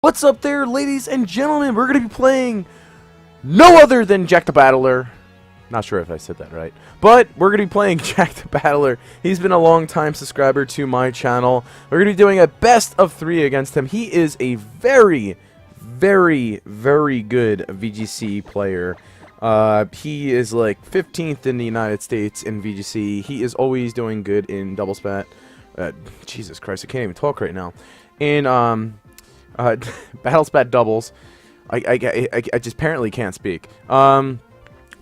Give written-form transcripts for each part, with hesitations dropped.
What's up there, ladies and gentlemen? We're going to be playing no other than JackTheBattler. Not sure if I said that right. But we're going to be playing JackTheBattler. He's been a long-time subscriber to my channel. We're going to be doing a best of 3 against him. He is a very, very, very good VGC player. He is like 15th in the United States in VGC. He is always doing good in double spat. Jesus Christ, I can't even talk right now. In battle spat doubles. I just apparently can't speak. We're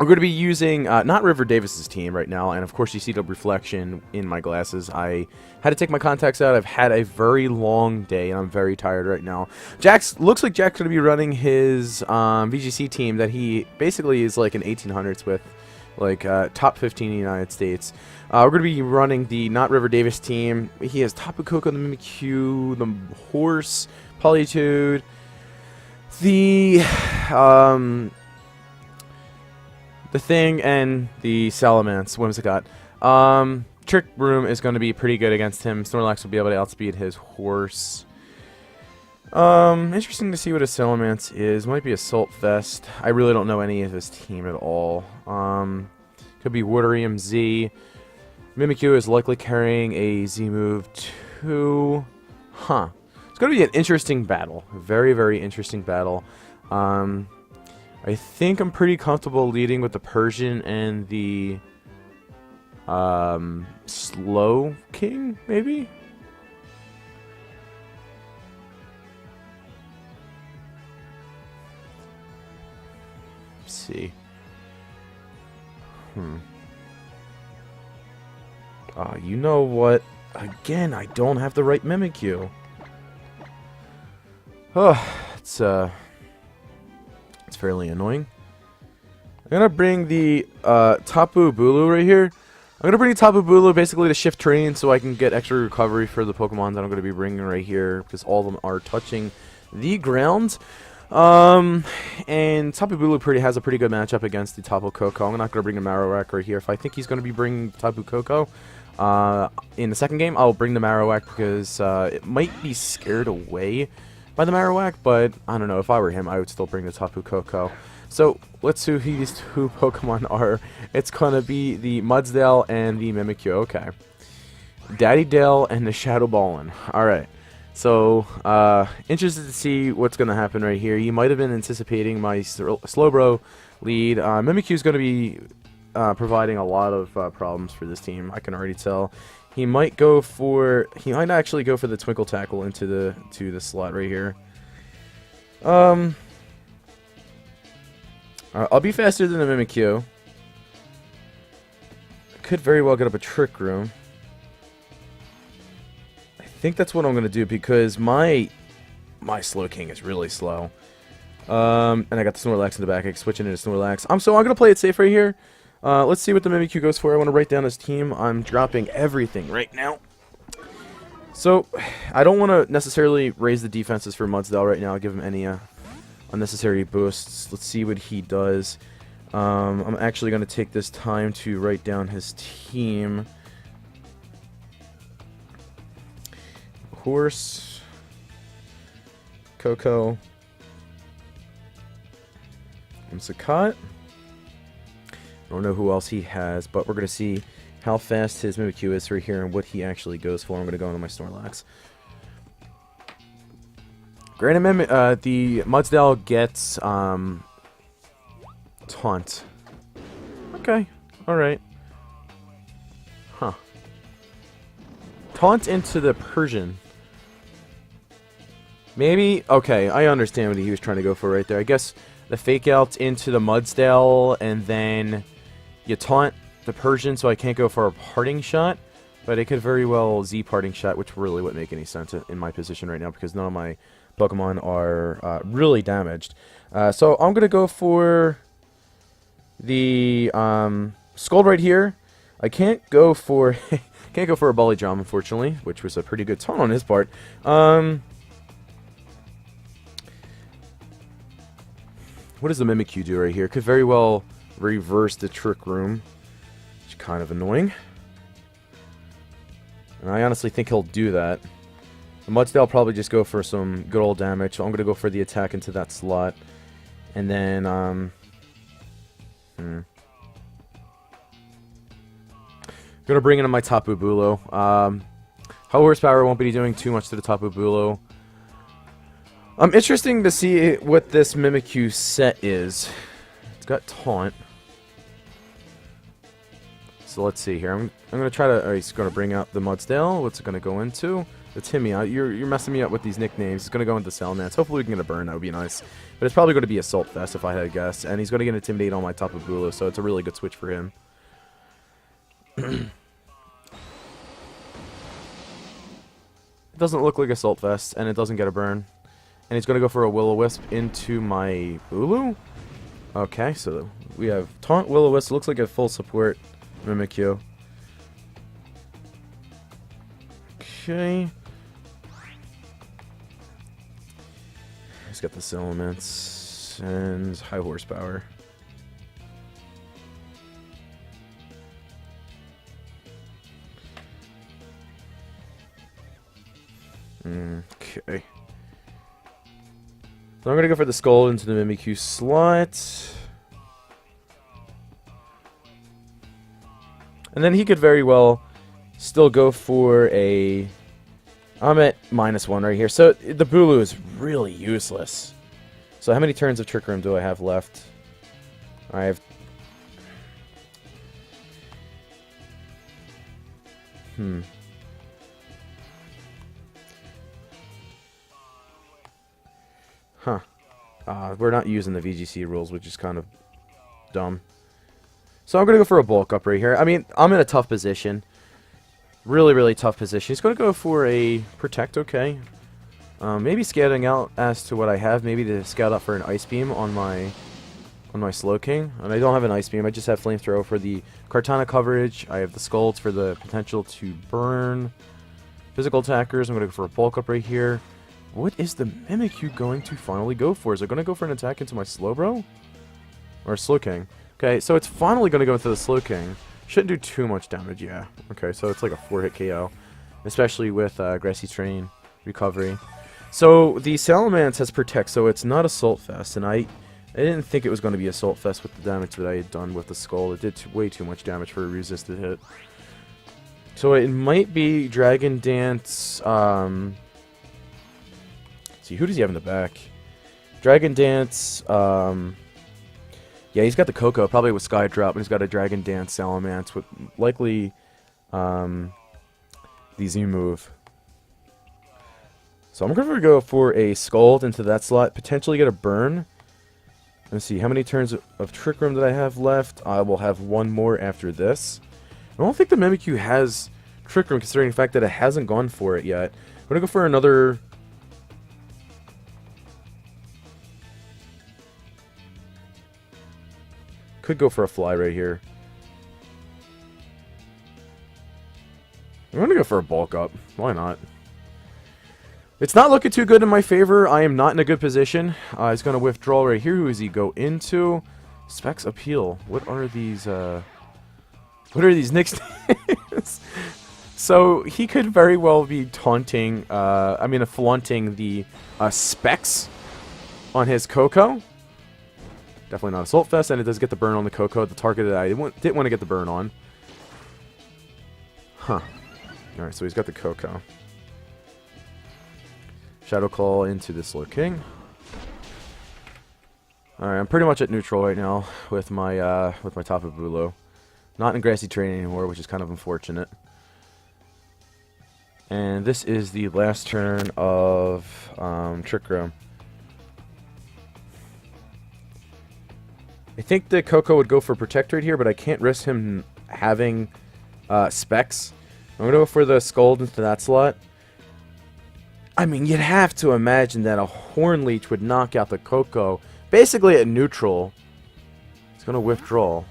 going to be using not River Davis's team right now, and of course you see the reflection in my glasses. I had to take my contacts out. I've had a very long day, and I'm very tired right now. Looks like Jack's going to be running his VGC team that he basically is like an 1800s with, like top 15 in the United States. We're going to be running the not River Davis team. He has Tapu Koko, the Mimikyu, the Horse, Politude, the Thing, and the Salamence, Whimsicott. Trick Room is going to be pretty good against him. Snorlax will be able to outspeed his Horse. Interesting to see what a Salamence is. Might be Assault Vest. I really don't know any of his team at all. Could be Woodarium Z. Mimikyu is likely carrying a Z move too. Huh. It's going to be an interesting battle. A very, very interesting battle. I think I'm pretty comfortable leading with the Persian and the Slow King, maybe? Let's see. You know what? Again, I don't have the right Mimikyu. Oh, it's fairly annoying. I'm gonna bring the Tapu Bulu right here. I'm gonna bring Tapu Bulu basically to shift terrain so I can get extra recovery for the Pokemon that I'm gonna be bringing right here, because all of them are touching the ground. And Tapu Bulu has a pretty good matchup against the Tapu Koko. I'm not gonna bring the Marowak right here. If I think he's gonna be bringing Tapu Koko in the second game, I'll bring the Marowak because it might be scared away by the Marowak, but I don't know. If I were him, I would still bring the Tapu Koko. So let's see who these two Pokemon are. It's gonna be the Mudsdale and the Mimikyu. Okay, Daddy Dale and the Shadow Ballin. All right. So interested to see what's gonna happen right here. You might have been anticipating my Slowbro lead. Mimikyu is gonna be providing a lot of problems for this team. I can already tell. He might actually go for the Twinkle Tackle into the slot right here. I'll be faster than the Mimikyu. Could very well get up a Trick Room. I think that's what I'm gonna do because my Slow King is really slow. And I got the Snorlax in the back. I can switch into Snorlax. I'm gonna play it safe right here. Let's see what the Mimikyu goes for. I want to write down his team. I'm dropping everything right now. So, I don't want to necessarily raise the defenses for Mudsdale right now. I'll give him any unnecessary boosts. Let's see what he does. I'm actually going to take this time to write down his team. Horse. Koko. Whimsicott. I don't know who else he has, but we're going to see how fast his Mimikyu is right here and what he actually goes for. I'm going to go into my Snorlax. Granted, the Mudsdale gets Taunt. Okay, alright. Huh. Taunt into the Persian. Maybe, okay, I understand what he was trying to go for right there. I guess the Fake Out into the Mudsdale, and then you taunt the Persian so I can't go for a Parting Shot, but it could very well Z Parting Shot, which really wouldn't make any sense in my position right now because none of my Pokemon are really damaged. So I'm going to go for the Scald right here. I can't go for a Bully Drum, unfortunately, which was a pretty good taunt on his part. What does the Mimikyu do right here? Could very well reverse the Trick Room, which is kind of annoying. And I honestly think he'll do that. The Mudsdale will probably just go for some good old damage. So I'm going to go for the attack into that slot. And then, Going to bring in my Tapu Bulo. High horsepower won't be doing too much to the Tapu Bulo. Interesting to see what this Mimikyu set is. It's got Taunt. So let's see here. I'm going to try to... Oh, he's going to bring out the Mudsdale. What's it going to go into? The Timmy. You're messing me up with these nicknames. It's going to go into Salamence. Hopefully we can get a burn. That would be nice. But it's probably going to be Assault Vest if I had to guess. And he's going to get Intimidate on my Tapu Bulo, so it's a really good switch for him. It doesn't look like Assault Vest, and it doesn't get a burn. And he's going to go for a Will-O-Wisp into my Bulu. Okay, so we have Taunt, Will-O-Wisp. Looks like a full support Mimikyu. Okay. He's got the Salamence and high horsepower. Okay. So I'm going to go for the Skull into the Mimikyu slot. And then he could very well still go for a... I'm at -1 right here. So the Bulu is really useless. So how many turns of Trick Room do I have left? I have... Huh. We're not using the VGC rules, which is kind of dumb. So I'm going to go for a bulk up right here. I mean, I'm in a tough position. Really, really tough position. He's going to go for a Protect, okay. Maybe scouting out as to what I have. Maybe to scout out for an Ice Beam on my Slowking. And I don't have an Ice Beam. I just have Flamethrower for the Kartana coverage. I have the Scolds for the potential to burn physical attackers. I'm going to go for a bulk up right here. What is the Mimikyu going to finally go for? Is it going to go for an attack into my Slowbro? Or Slowking? Okay, so it's finally going to go into the Slowking. Shouldn't do too much damage, yeah. Okay, so it's like a 4-hit KO. Especially with Grassy Terrain recovery. So the Salamence has Protect, so it's not Assault Fest. And I didn't think it was going to be Assault Fest with the damage that I had done with the Skull. It did way too much damage for a resisted hit. So it might be Dragon Dance... see, who does he have in the back? Dragon Dance, yeah, he's got the Coco, probably with Sky Drop, and he's got a Dragon Dance Salamence with likely the Z move. So I'm going to go for a Scald into that slot, potentially get a burn. Let's see, how many turns of Trick Room did I have left? I will have one more after this. I don't think the Mimikyu has Trick Room, considering the fact that it hasn't gone for it yet. I'm going to go for another... Could go for a Fly right here. I'm going to go for a Bulk Up. Why not? It's not looking too good in my favor. I am not in a good position. He's going to withdraw right here. Who does he go into? Specs Appeal. What are these nicknames? So he could very well be taunting, flaunting the Specs on his Coco. Definitely not Assault Fest, and it does get the burn on the Coco, the target that I didn't want to get the burn on. Huh. Alright, so he's got the Coco. Shadow Claw into the Slowking. Alright, I'm pretty much at neutral right now with my Tapu Bulo. Not in Grassy Terrain anymore, which is kind of unfortunate. And this is the last turn of Trick Room. I think the Coco would go for Protect right here, but I can't risk him having Specs. I'm going to go for the Scald into that slot. I mean, you'd have to imagine that a Horn Leech would knock out the Coco. Basically at neutral. He's going to withdraw.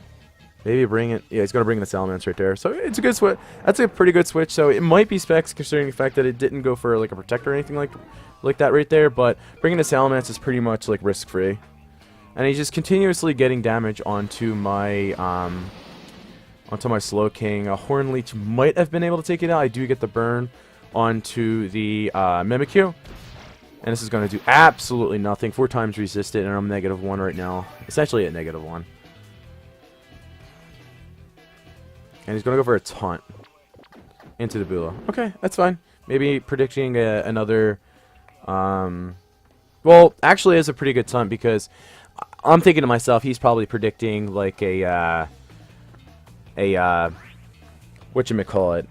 Maybe bring it... Yeah, he's going to bring the Salamence right there. So it's a good switch. That's a pretty good switch. So it might be Specs, considering the fact that it didn't go for like a Protect or anything like that right there. But bringing the Salamence is pretty much like risk-free. And he's just continuously getting damage onto my Slowking. A Horn Leech might have been able to take it out. I do get the burn onto the Mimikyu. And this is going to do absolutely nothing. 4 times resisted, and I'm -1 right now. Essentially at -1. And he's going to go for a taunt into the Bula. Okay, that's fine. Maybe predicting another... well, actually, it's a pretty good taunt because I'm thinking to myself, he's probably predicting like a whatchamacallit,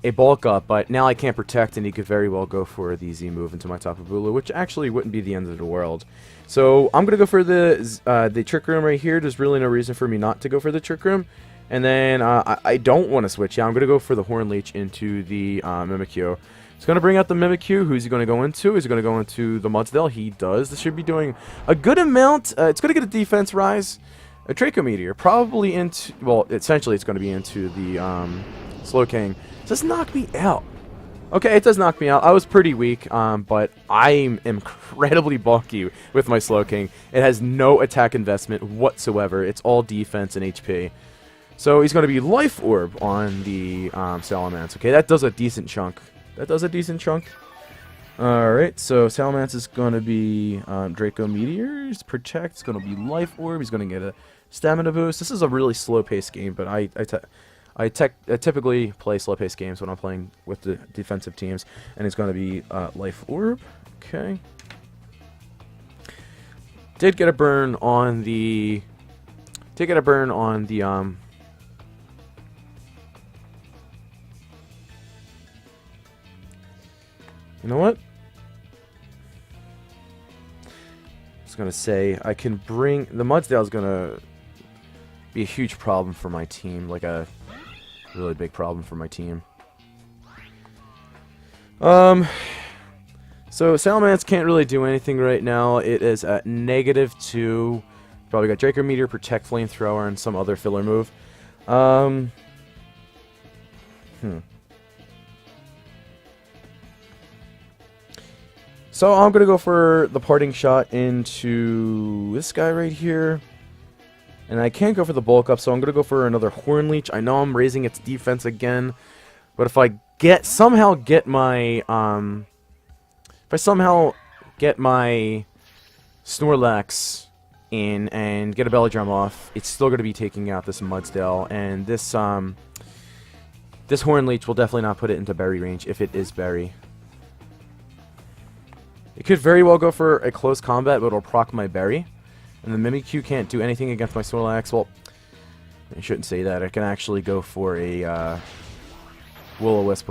a bulk up, but now I can't protect, and he could very well go for the Z move into my Tapu Bulu, which actually wouldn't be the end of the world. So I'm gonna go for the Trick Room right here. There's really no reason for me not to go for the Trick Room, and then I don't want to switch. Yeah, I'm gonna go for the Horn Leech into the Mimikyu. It's gonna bring out the Mimikyu. Who's he gonna go into? Is he gonna go into the Mudsdale? He does. This should be doing a good amount. It's gonna get a defense rise. A Draco Meteor, probably into, well, essentially it's going to be into the Slowking. Does knock me out. Okay, it does knock me out. I was pretty weak, but I'm incredibly bulky with my Slowking. It has no attack investment whatsoever. It's all defense and HP. So he's going to be Life Orb on the Salamence. Okay, that does a decent chunk. Alright, so Salamence is going to be Draco Meteors, Protect, it's going to be Life Orb, he's going to get a Stamina boost. This is a really slow-paced game, but I typically play slow-paced games when I'm playing with the defensive teams, and it's going to be Life Orb. Okay. Did get a burn on the... You know what? I was going to say, I can bring... The Mudsdale is going to be a huge problem for my team. Like a really big problem for my team. So Salamence can't really do anything right now. It is at -2. Probably got Draco Meteor, Protect, Flamethrower, and some other filler move. So I'm going to go for the Parting Shot into this guy right here. And I can't go for the bulk up, so I'm going to go for another Horn Leech. I know I'm raising its defense again, but if I somehow get my Snorlax in and get a Belly Drum off, it's still going to be taking out this Mudsdale, and this Horn Leech will definitely not put it into berry range if it is berry. It could very well go for a close combat, but it'll proc my berry. And the Mimikyu can't do anything against my Snorlax. Well, I shouldn't say that. I can actually go for a Will-O-Wisp,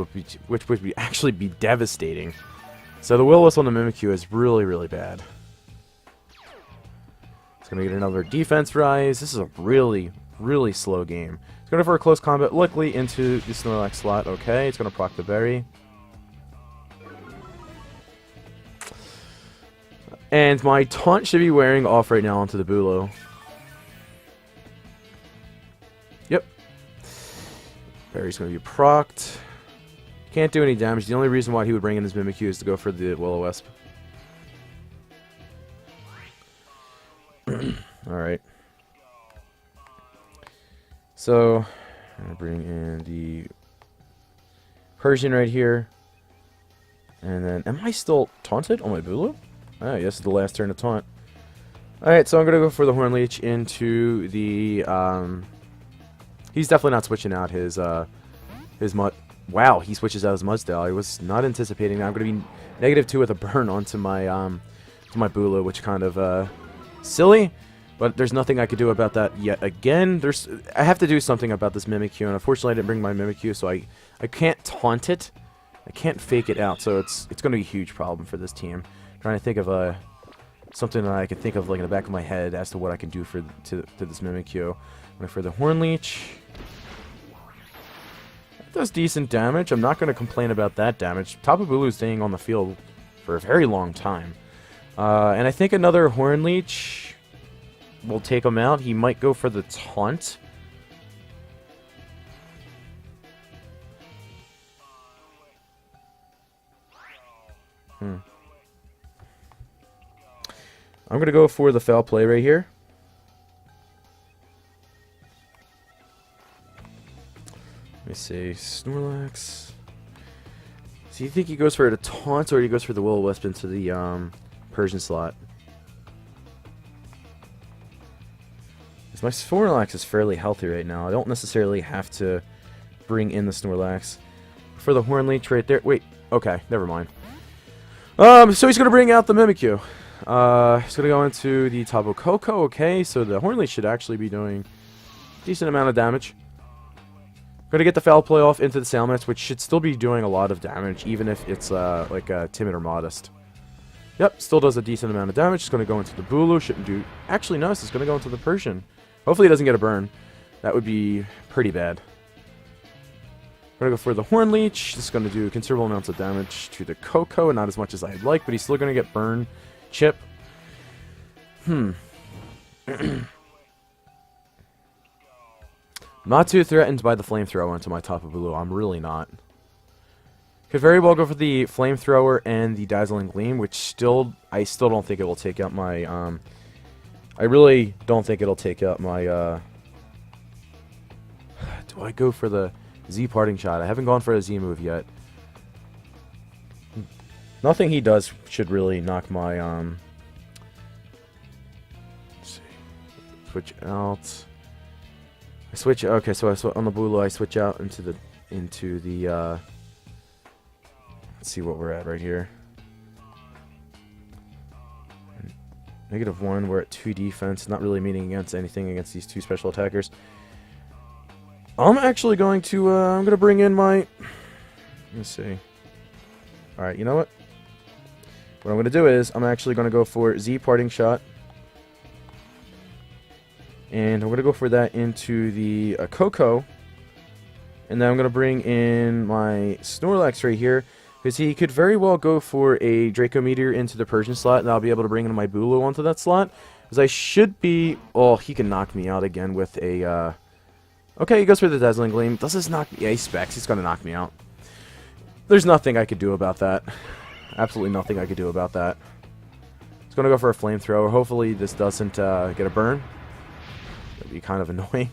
which would actually be devastating. So the Will-O-Wisp on the Mimikyu is really, really bad. It's going to get another defense rise. This is a really, really slow game. It's going for a close combat, luckily into the Snorlax slot. Okay, it's going to proc the berry. And my taunt should be wearing off right now onto the Bulu. Yep. Berry's going to be procced. Can't do any damage. The only reason why he would bring in his Mimikyu is to go for the Will-O-Wisp. Alright. So, I'm going to bring in the Persian right here. And then, am I still taunted on my Bulu? Oh, yes, it's the last turn of taunt. Alright, so I'm going to go for the Horn Leech into the, he's definitely not switching out his Mud. Wow, he switches out his Mudsdale. I was not anticipating that. I'm going to be -2 with a burn onto my, Bulu, which kind of, silly. But there's nothing I could do about that yet again. I have to do something about this Mimikyu, and unfortunately I didn't bring my Mimikyu, so I can't taunt it. I can't fake it out, so it's going to be a huge problem for this team. Trying to think of something that I can think of like in the back of my head as to what I can do to this Mimikyu. For the Horn Leech, it does decent damage. I'm not going to complain about that damage. Tapu Bulu is staying on the field for a very long time, and I think another Horn Leech will take him out. He might go for the taunt. I'm going to go for the foul play right here. Let me see. Snorlax. So you think he goes for the taunt, or he goes for the Will-O-Wisp into the Persian slot? My Snorlax is fairly healthy right now. I don't necessarily have to bring in the Snorlax. For the Horn Leech right there. Wait, okay, never mind. So he's going to bring out the Mimikyu. He's going to go into the Tapu Koko. Okay, so the Horn Leech should actually be doing a decent amount of damage. Going to get the Foul Play off into the Salamence, which should still be doing a lot of damage, even if it's like timid or modest. Yep, still does a decent amount of damage. It's going to go into the Bulu. Shouldn't do... Actually, no, it's going to go into the Persian. Hopefully he doesn't get a burn. That would be pretty bad. I'm going to go for the Horn Leech. This is going to do considerable amounts of damage to the Koko. Not as much as I'd like, but he's still going to get burn. Chip. Not too threatened by the Flamethrower into my Tapu Bulu. I'm really not. Could very well go for the Flamethrower and the Dazzling Gleam, which I still don't think it will take out my... I really don't think it'll take out my, do I go for the Z Parting Shot? I haven't gone for a Z move yet. Nothing he does should really knock my, let's see. Switch out. I switch, okay, so on the Bulu, I switch out into the, let's see what we're at right here. -1, we're at 2 defense, not really meaning against anything against these two special attackers. I'm actually going to, I'm going to bring in my, let's see. Alright, you know what? What I'm going to do is, I'm actually going to go for Z Parting Shot. And I'm going to go for that into the Koko. And then I'm going to bring in my Snorlax right here. Because he could very well go for a Draco Meteor into the Persian slot, and I'll be able to bring in my Bulu onto that slot. Because I should be... Oh, he can knock me out again with a... Okay, he goes for the Dazzling Gleam. Does this knock me... Yeah, he specs. He's going to knock me out. There's nothing I could do about that. Absolutely nothing I could do about that. He's going to go for a Flamethrower. Hopefully this doesn't get a burn. That'd be kind of annoying.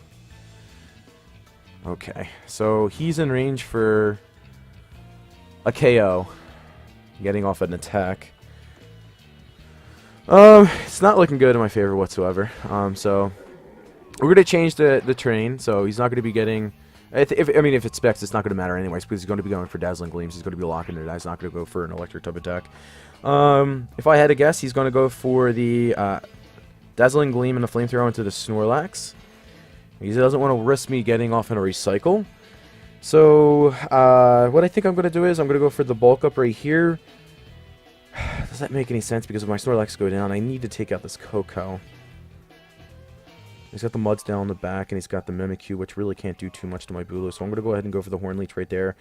Okay, so he's in range for... a KO, getting off an attack. It's not looking good in my favor whatsoever. So we're gonna change the terrain. So he's not gonna be getting. I mean, if it's specs, it's not gonna matter anyways because he's going to be going for Dazzling Gleams. He's going to be locking it. He's not gonna go for an electric type attack. If I had to guess, he's gonna go for the Dazzling Gleam and the Flamethrower into the Snorlax. He doesn't want to risk me getting off in a recycle. So, what I think I'm going to do is I'm going to go for the bulk up right here. Does that make any sense? Because if my Snorlax go down, I need to take out this Koko. He's got the Muds down on the back, and he's got the Mimikyu, which really can't do too much to my Bulu. So I'm going to go ahead and go for the Horn Leech right there.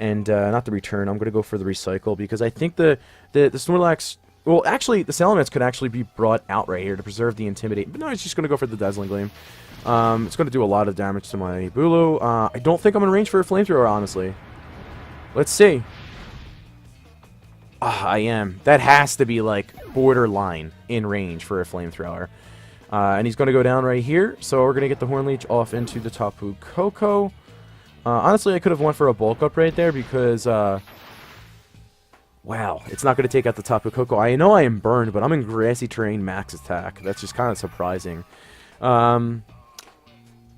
And, not the return, I'm going to go for the recycle, because I think the Snorlax... Well, actually, the Salamence could actually be brought out right here to preserve the Intimidate. But no, he's just going to go for the Dazzling Gleam. It's going to do a lot of damage to my Bulu. I don't think I'm in range for a Flamethrower, honestly. Let's see. I am. That has to be, like, borderline in range for a Flamethrower. And he's going to go down right here. So we're going to get the Horn Leech off into the Tapu Koko. Honestly, I could have went for a bulk up right there because... Wow, it's not going to take out the Tapu Koko. I know I am burned, but I'm in grassy terrain max attack. That's just kind of surprising.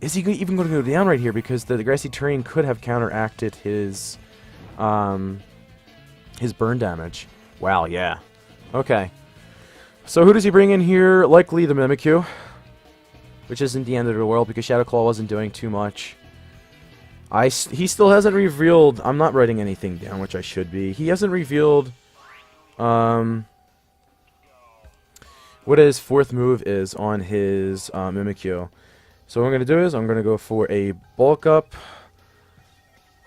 Is he even going to go down right here? Because the grassy terrain could have counteracted his burn damage. Wow, yeah. Okay. So who does he bring in here? Likely the Mimikyu. Which isn't the end of the world because Shadow Claw wasn't doing too much. He still hasn't revealed... I'm not writing anything down, which I should be. He hasn't revealed... what his fourth move is on his Mimikyu. So what I'm going to do is I'm going to go for a bulk up.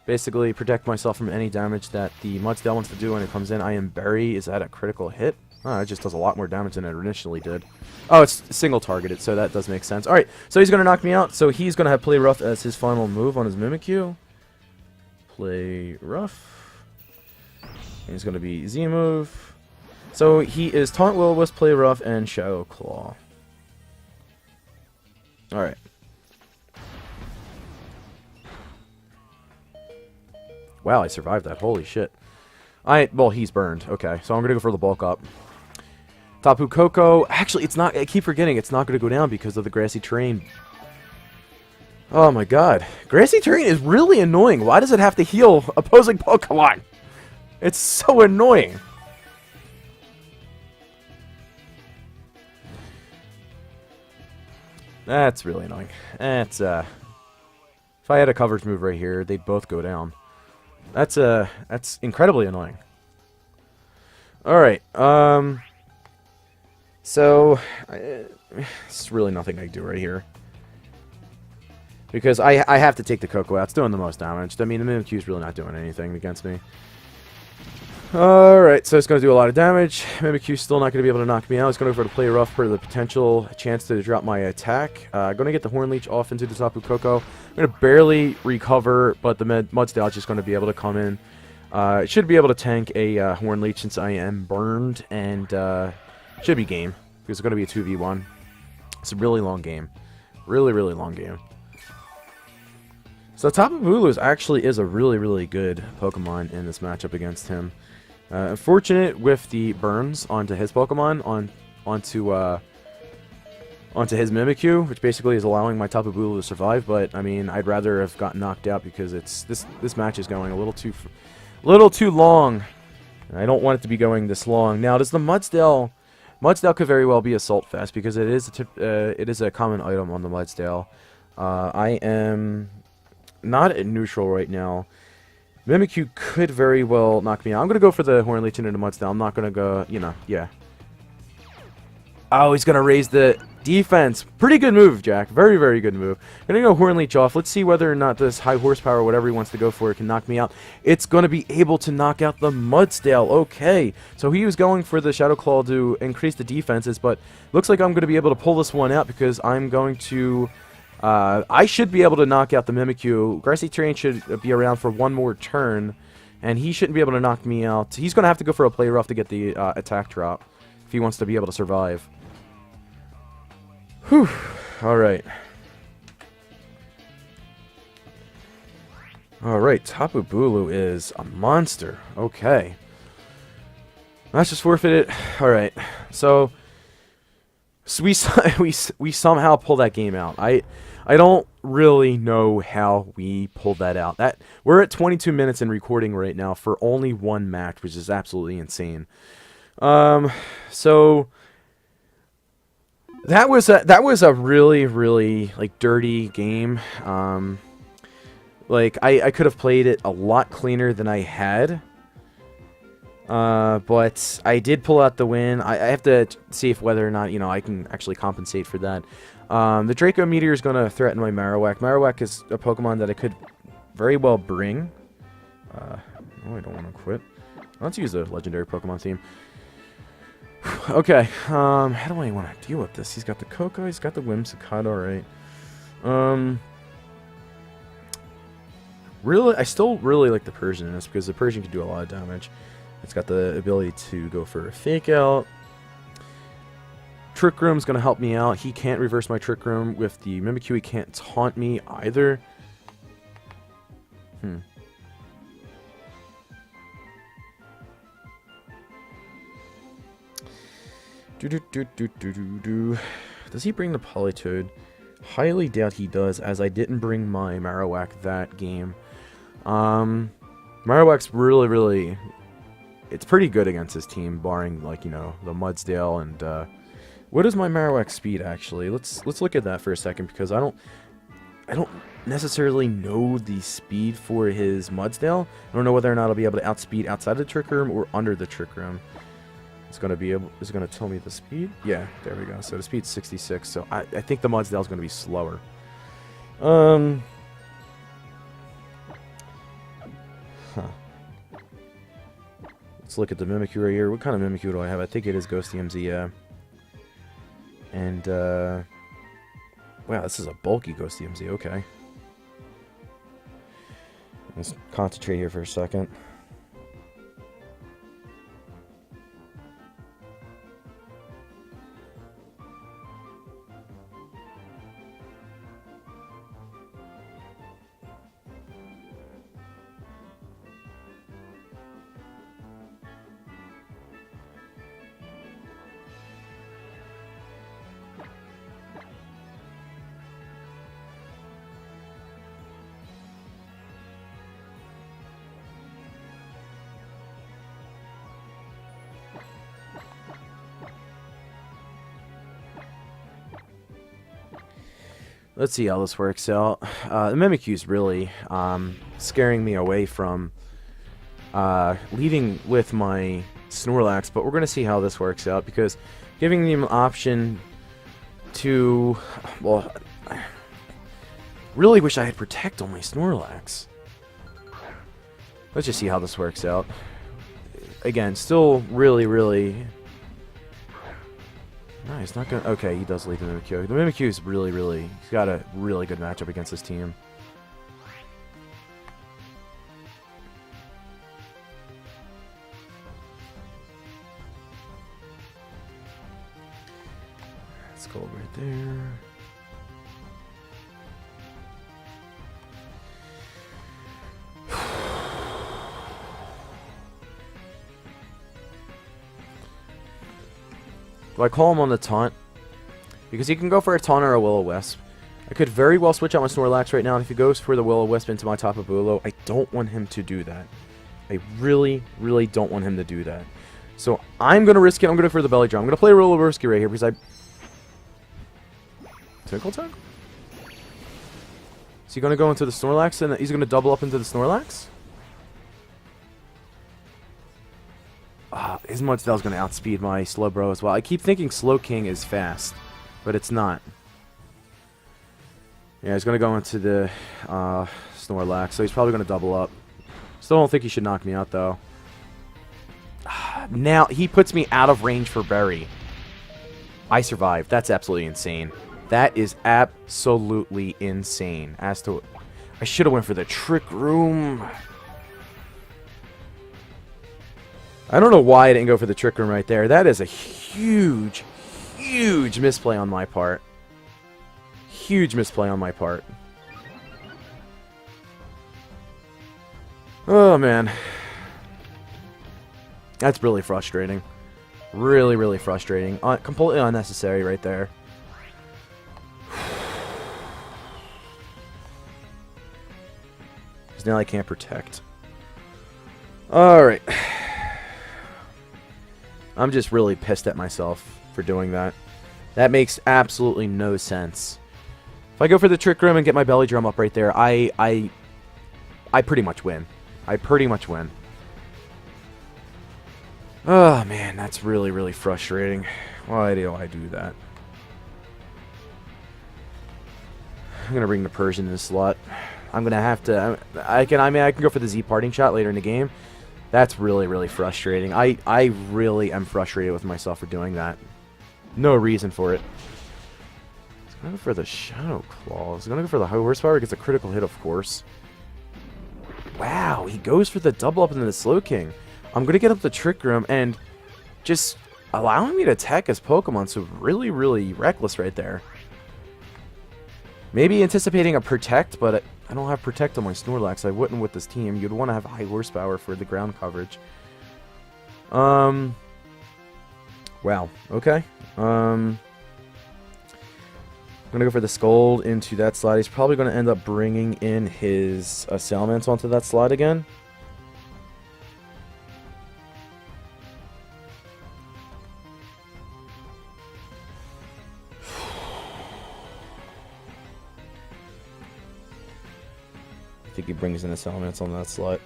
Basically protect myself from any damage that the Mudsdale wants to do when it comes in. I am Berry. Is that a critical hit? Oh, it just does a lot more damage than it initially did. Oh, it's single targeted, so that does make sense. Alright, so he's going to knock me out. So he's going to have Play Rough as his final move on his Mimikyu. Play Rough. And he's going to be Z move. So he is Taunt, Will-O-Wisp, Play Rough, and Shadow Claw. Alright. Wow, I survived that. Holy shit. Well, he's burned. Okay, so I'm gonna go for the bulk up. Tapu Koko. Actually, it's not. I keep forgetting it's not gonna go down because of the grassy terrain. Oh my god. Grassy terrain is really annoying. Why does it have to heal opposing Pokemon? It's so annoying. That's really annoying. That's, if I had a coverage move right here, they'd both go down. That's incredibly annoying. Alright, so, it's really nothing I can do right here. Because I have to take the Koko out. It's doing the most damage. I mean, the Mimikyu's really not doing anything against me. Alright, so it's going to do a lot of damage. Mimikyu's still not going to be able to knock me out. It's going to go for the play rough for the potential chance to drop my attack. Going to get the Horn Leech off into the Tapu Koko. I'm going to barely recover, but the Mudsdale is just going to be able to come in. It should be able to tank a Horn Leech since I am burned, and should be game, because it's going to be a 2v1. It's a really long game. Really, really long game. So Tapu Bulu actually is a really, really good Pokemon in this matchup against him. Unfortunate with the burns onto his Pokemon, onto his Mimikyu, which basically is allowing my Tapu Bulu to survive. But I mean, I'd rather have gotten knocked out because this match is going a little too long. And I don't want it to be going this long. Now, does the Mudsdale could very well be Assault Vest because it is a common item on the Mudsdale. I am not at neutral right now. Mimikyu could very well knock me out. I'm going to go for the Horn Leech into the Mudsdale. I'm not going to go, yeah. Oh, he's going to raise the defense. Pretty good move, Jack. Very, very good move. Going to go Horn Leech off. Let's see whether or not this high horsepower, whatever he wants to go for, can knock me out. It's going to be able to knock out the Mudsdale. Okay. So he was going for the Shadow Claw to increase the defenses, but looks like I'm going to be able to pull this one out because I'm going to... I should be able to knock out the Mimikyu. Grassy Terrain should be around for one more turn, and he shouldn't be able to knock me out. He's going to have to go for a play rough to get the attack drop if he wants to be able to survive. Whew. Alright. Alright, Tapu Bulu is a monster. Okay. Let's just forfeit it. Alright, so... we somehow pull that game out. I don't really know how we pulled that out. We're at 22 minutes in recording right now for only one match, which is absolutely insane. So that was a really, really like dirty game. Like I could have played it a lot cleaner than I had. But I did pull out the win. I have to see if whether or not, I can actually compensate for that. The Draco Meteor is going to threaten my Marowak. Marowak is a Pokemon that I could very well bring. Oh, I don't want to quit. Let's use the legendary Pokemon theme. Okay, how do I want to deal with this? He's got the Koko, he's got the Whimsicott, alright. Really, I still really like the Persian in this because the Persian can do a lot of damage. It's got the ability to go for a Fake Out. Trick Room's going to help me out. He can't reverse my Trick Room. With the Mimikyu, he can't taunt me either. Does he bring the Politoed? Highly doubt he does, as I didn't bring my Marowak that game. Marowak's really, really... It's pretty good against his team, barring, like, the Mudsdale and, what is my Marowak speed, actually? Let's look at that for a second, because I don't necessarily know the speed for his Mudsdale. I don't know whether or not I'll be able to outspeed outside the Trick Room or under the Trick Room. It's gonna tell me the speed? Yeah, there we go. So the speed's 66, so I think the Mudsdale's gonna be slower. Let's look at the Mimikyu right here. What kind of Mimikyu do I have? I think it is Ghost DMZ, yeah. And, wow, this is a bulky Ghost DMZ, okay. Let's concentrate here for a second. Let's see how this works out. The Mimikyu's really scaring me away from leading with my Snorlax, but we're going to see how this works out, because giving them an option to... Well, I really wish I had Protect on my Snorlax. Let's just see how this works out. Again, still really... No, he's not gonna... Okay, he does lead the Mimikyu. The Mimikyu is really... He's got a really good matchup against this team. Let's go right there. Do I call him on the taunt? Because he can go for a taunt or a Will-O-Wisp. I could very well switch out my Snorlax right now, and if he goes for the Will-O-Wisp into my Tapu Bulu, I don't want him to do that. I really don't want him to do that. So I'm going to risk it. I'm going to go for the Belly Drum. I'm going to play Roller-Risky right here because I... Tickle Tug? Is he going to go into the Snorlax and he's going to double up into the Snorlax? His Mudspell's going to outspeed my Slowbro as well. I keep thinking Slowking is fast, but it's not. Yeah, he's going to go into the Snorlax, so he's probably going to double up. Still don't think he should knock me out, though. Now, he puts me out of range for Berry. I survived. That's absolutely insane. That is absolutely insane. As to... I should have went for the Trick Room. I don't know why I didn't go for the Trick Room right there. That is a huge misplay on my part. Huge misplay on my part. Oh, man. That's really frustrating. Really frustrating. Completely unnecessary right there. Because now I can't protect. Alright. I'm just really pissed at myself for doing that. That makes absolutely no sense. If I go for the Trick Room and get my Belly Drum up right there, I pretty much win. I pretty much win. Oh, man, that's really frustrating. Why do I do that? I'm going to bring the Persian in the slot. I'm going to have to... I can go for the Z Parting Shot later in the game. That's really frustrating. I really am frustrated with myself for doing that. No reason for it. He's going to go for the Shadow Claw. He's going to go for the High Horsepower. He gets a critical hit, of course. Wow, he goes for the double up into the Slowking. I'm going to get up the Trick Room and just allowing me to attack his Pokemon. So really reckless right there. Maybe anticipating a Protect, but I don't have Protect on my Snorlax. I wouldn't with this team. You'd want to have High Horsepower for the ground coverage. Wow. Okay. I'm going to go for the Scold into that slot. He's probably going to end up bringing in his Salamence onto that slot again. I think he brings in a Salamence on that slot.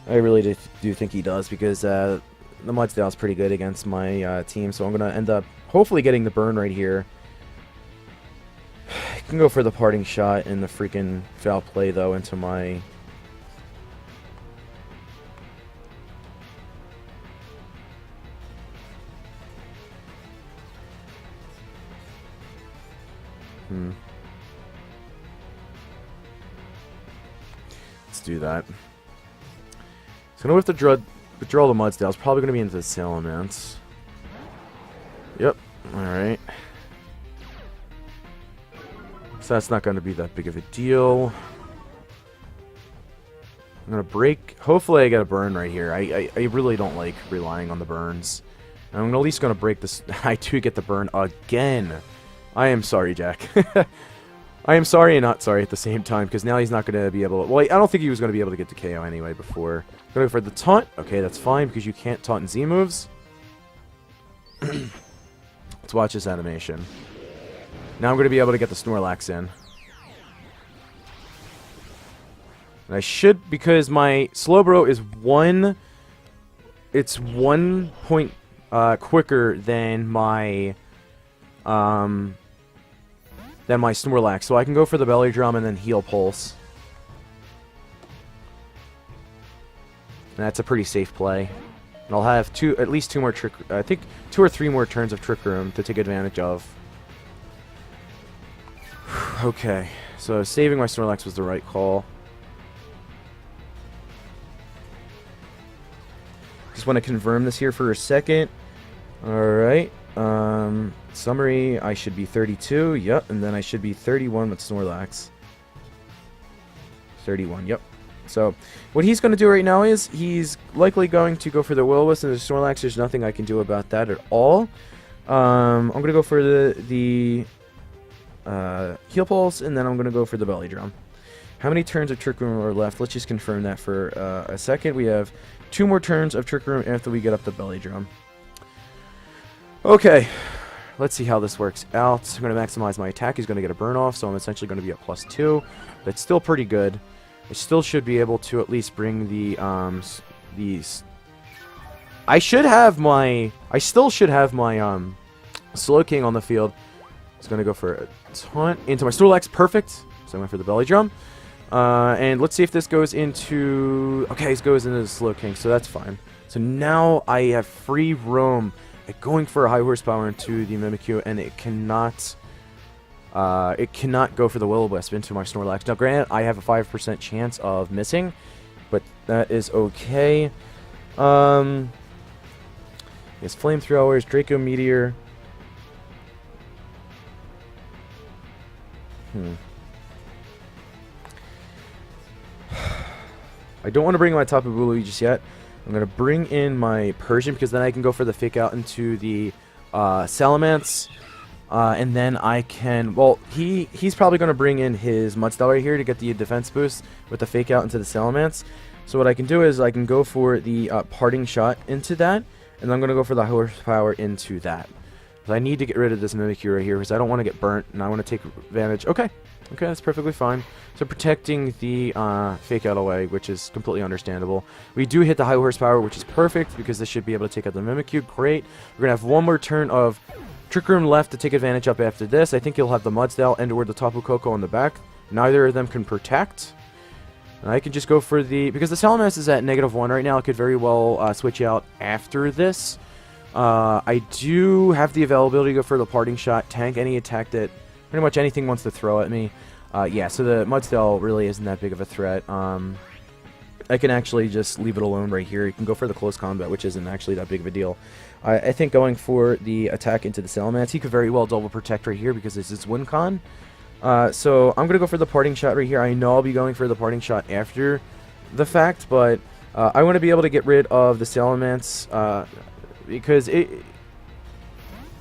I really do think he does, because the Mudsdale is pretty good against my team, so I'm going to end up hopefully getting the burn right here. I can go for the Parting Shot and the freaking Foul Play, though, into my... Let's do that. So going to withdraw the Mudsdale. It's probably going to be into the Salamence. Yep. Alright. So that's not going to be that big of a deal. I'm going to break. Hopefully I get a burn right here. I really don't like relying on the burns. I'm at least going to break this. I do get the burn again. I am sorry, Jack. I am sorry and not sorry at the same time, because now he's not going to be able to... Well, I don't think he was going to be able to get to KO anyway before. Going for the taunt. Okay, that's fine, because you can't taunt in Z moves. Let's watch this animation. Now I'm going to be able to get the Snorlax in. And I should, because my Slowbro is it's 1 point quicker than my Snorlax. So I can go for the Belly Drum and then Heal Pulse. And that's a pretty safe play. And I'll have at least 2 more I think 2 or 3 more turns of Trick Room to take advantage of. Okay, so saving my Snorlax was the right call. Just want to confirm this here for a second. Alright, summary, I should be 32, yep, and then I should be 31 with Snorlax. 31, yep. So, what he's going to do right now is, he's likely going to go for the Will-O-Wisp and the Snorlax. There's nothing I can do about that at all. I'm going to go for the Heal Pulse, and then I'm going to go for the Belly Drum. How many turns of Trick Room are left? Let's just confirm that for a second. We have 2 more turns of Trick Room after we get up the Belly Drum. Okay, let's see how this works out. I'm going to maximize my attack. He's going to get a burn off, so I'm essentially going to be at +2. But it's still pretty good. I still should be able to at least bring the I still should have my Slow King on the field. He's going to go for a taunt into my Snorlax. Perfect. So I went for the Belly Drum. And let's see if this goes into... Okay, this goes into the Slow King, so that's fine. So now I have free roam at going for a high horsepower into the Mimikyu, and it cannot go for the Will-O-Wisp into my Snorlax. Now, granted, I have a 5% chance of missing, but that is okay. Yes, Flamethrowers, Draco Meteor. I don't want to bring my Tapu Bulu just yet. I'm going to bring in my Persian, because then I can go for the Fake Out into the Salamence. And then I can... Well, he's probably going to bring in his Mudstyle right here to get the defense boost with the Fake Out into the Salamence. So what I can do is I can go for the Parting Shot into that, and I'm going to go for the Horsepower into that. I need to get rid of this Mimikyu right here, because I don't want to get burnt, and I want to take advantage. Okay, that's perfectly fine. So protecting the Fake Out away, which is completely understandable. We do hit the high horsepower, which is perfect, because this should be able to take out the Mimikyu. Great. We're going to have 1 more turn of Trick Room left to take advantage up after this. I think you'll have the Mudstyle and or the Tapu Koko on the back. Neither of them can protect. And I can just go for the... Because the Salamence is at -1 right now, it could very well switch out after this. I do have the availability to go for the Parting Shot, tank any attack that pretty much anything wants to throw at me. Yeah, so the Mudstyle really isn't that big of a threat. I can actually just leave it alone right here. You can go for the Close Combat, which isn't actually that big of a deal. I think going for the attack into the Salamence, he could very well double protect right here because this is Win Con. So I'm going to go for the Parting Shot right here. I know I'll be going for the Parting Shot after the fact, but I want to be able to get rid of the Salamence because the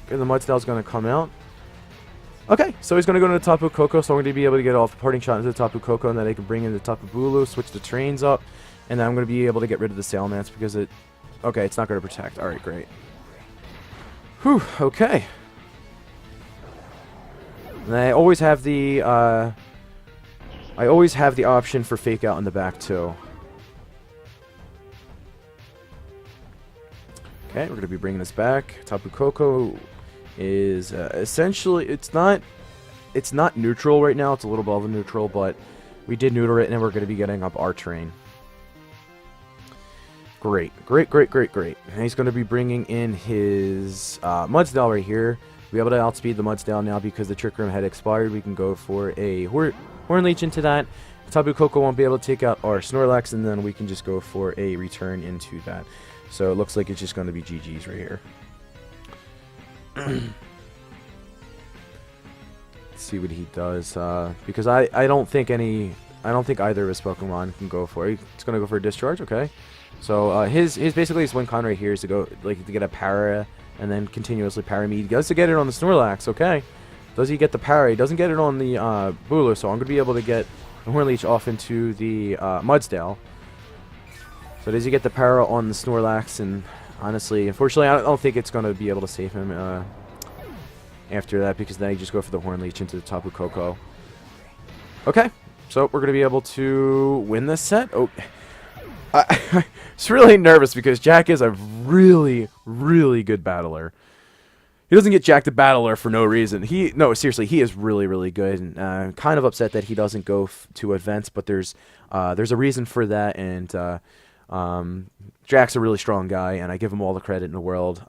Mudstyle is going to come out. Okay, so he's going to go to the Tapu Koko, so I'm going to be able to get off the Parting Shot into the Tapu Koko, and then I can bring in the Tapu Bulu, switch the trains up, and then I'm going to be able to get rid of the Salamence because it... Okay, it's not going to protect. Alright, great. Whew, okay. And I always have the option for Fake Out in the back, too. Okay, we're going to be bringing this back. Tapu Koko is essentially... It's not neutral right now. It's a little above neutral, but we did neuter it, and we're going to be getting up our train. Great. And he's going to be bringing in his Mudstyle right here. We'll be able to outspeed the Mudstyle now because the Trick Room had expired. We can go for a Horn Leech into that. Tapu Koko won't be able to take out our Snorlax, and then we can just go for a return into that. So it looks like it's just going to be GG's right here. Let's see what he does. Because I don't think either of his Pokemon can go for it. He's going to go for a Discharge, okay. So his basically his win con right here is to go to get a para and then continuously para me. He does to get it on the Snorlax, okay. Does he get the para? He doesn't get it on the Bulu, so I'm gonna be able to get the Horn Leech off into the Mudstyle. So does he get the para on the Snorlax? And honestly, unfortunately, I don't think it's gonna be able to save him. after that, because then I just go for the Horn Leech into the Tapu Koko. Okay, so we're going to be able to win this set. Oh, I'm really nervous because Jack is a really, really good battler. He doesn't get JackTheBattler for no reason. No, seriously, he is really, really good. And kind of upset that he doesn't go to events, but there's a reason for that. And Jack's a really strong guy, and I give him all the credit in the world.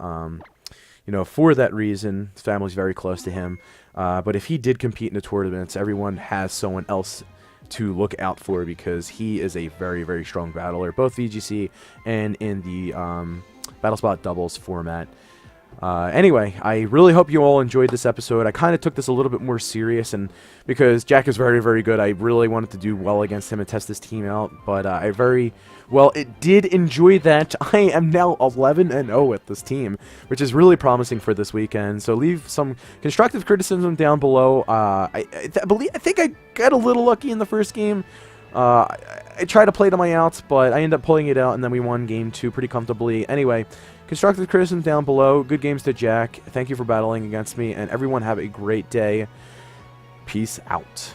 For that reason, his family's very close to him. But if he did compete in the tournaments, everyone has someone else to look out for because he is a very, very strong battler, both VGC and in the Battle Spot doubles format. Anyway, I really hope you all enjoyed this episode. I kind of took this a little bit more serious, and because Jack is very, very good, I really wanted to do well against him and test this team out. But it did enjoy that. I am now 11-0 with this team, which is really promising for this weekend. So leave some constructive criticism down below. I think I got a little lucky in the first game. I tried to play to my outs, but I ended up pulling it out, and then we won game 2 pretty comfortably. Anyway, constructive criticism down below. Good games to Jack. Thank you for battling against me, and everyone have a great day. Peace out.